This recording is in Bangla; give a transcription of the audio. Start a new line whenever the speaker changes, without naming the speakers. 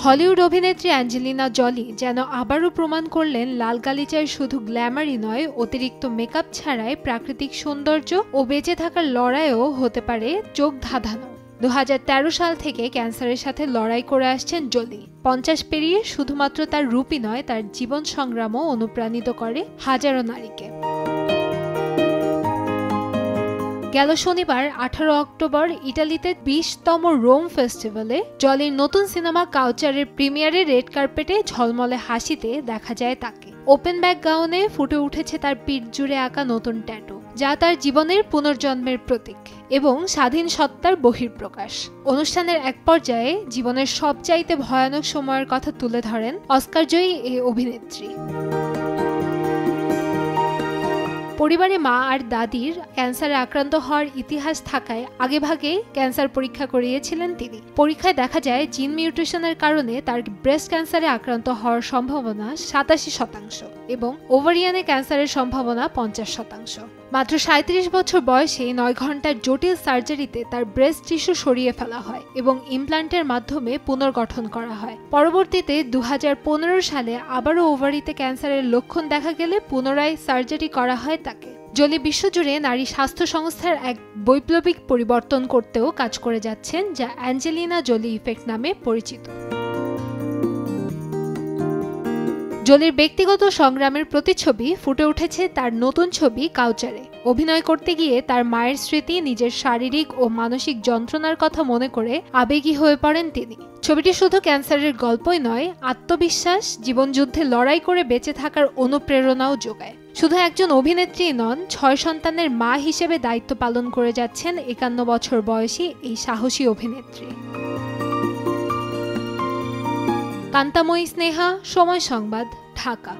হলিউড অভিনেত্রী অ্যাঞ্জেলিনা জলি যেন আবারও প্রমাণ করলেন লাল গালিচায় শুধু গ্ল্যামারই নয়, অতিরিক্ত মেকআপ ছাড়াই প্রাকৃতিক সৌন্দর্য ও বেঁচে থাকার লড়াইও হতে পারে চোখ ধাঁধানো। 2013 সাল থেকে ক্যান্সারের সাথে লড়াই করে আসছেন জলি। 50 পেরিয়ে শুধুমাত্র তার রূপই নয়, তার জীবন সংগ্রামও অনুপ্রাণিত করে হাজারো নারীকে। গেল শনিবার 18 অক্টোবর ইটালিতে 20তম রোম ফেস্টিভ্যালে জলির নতুন সিনেমা কাউচারের প্রিমিয়ারে রেড কার্পেটে ঝলমলে হাসিতে দেখা যায় তাকে। ওপেন ব্যাক গাউনে ফুটে উঠেছে তার পিঠ জুড়ে আঁকা নতুন ট্যাটু, যা তার জীবনের পুনর্জন্মের প্রতীক এবং স্বাধীন সত্তার বহিঃপ্রকাশ। অনুষ্ঠানের এক পর্যায়ে জীবনের সবচাইতে ভয়ানক সময়ের কথা তুলে ধরেন অস্কারজয়ী এই অভিনেত্রী। পরিবারে মা আর দাদির ক্যান্সারে আক্রান্ত হওয়ার ইতিহাস থাকায় আগেভাগে ক্যান্সার পরীক্ষা করিয়েছিলেন তিনি। পরীক্ষায় দেখা যায় জিন মিউটেশনের কারণে তার ব্রেস্ট ক্যান্সারে আক্রান্ত হওয়ার সম্ভাবনা 87% এবং ওভারিয়ানে ক্যান্সারের সম্ভাবনা 50%। মাত্র 37 বছর বয়সে 9 ঘন্টার জটিল সার্জারিতে তার ব্রেস্ট টিস্যু সরিয়ে ফেলা হয় এবং ইমপ্ল্যান্টের মাধ্যমে পুনর্গঠন করা হয়। পরবর্তীতে 2015 সালে আবারও ওভারিতে ক্যান্সারের লক্ষণ দেখা গেলে পুনরায় সার্জারি করা হয় তাকে। জলি বিশ্বজুড়ে নারী স্বাস্থ্য সংস্থার এক বৈপ্লবিক পরিবর্তন করতেও কাজ করে যাচ্ছেন, যা অ্যাঞ্জেলিনা জলি ইফেক্ট নামে পরিচিত। জলির ব্যক্তিগত সংগ্রামের প্রতিচ্ছবি ফুটে উঠেছে তার নতুন ছবি কাউচারে। অভিনয় করতে গিয়ে তার মায়ের স্মৃতি, নিজের শারীরিক ও মানসিক যন্ত্রণার কথা মনে করে আবেগী হয়ে পড়েন তিনি। ছবিটি শুধু ক্যান্সারের গল্পই নয়, আত্মবিশ্বাস, জীবনযুদ্ধে লড়াই করে বেঁচে থাকার অনুপ্রেরণাও যোগায়। শুধু একজন অভিনেত্রী নন, 6 সন্তানের মা হিসেবে দায়িত্ব পালন করে যাচ্ছেন 51 বছর বয়সী এই সাহসী অভিনেত্রী। কান্তাময়ী স্নেহা, সময় সংবাদ, ঢাকা।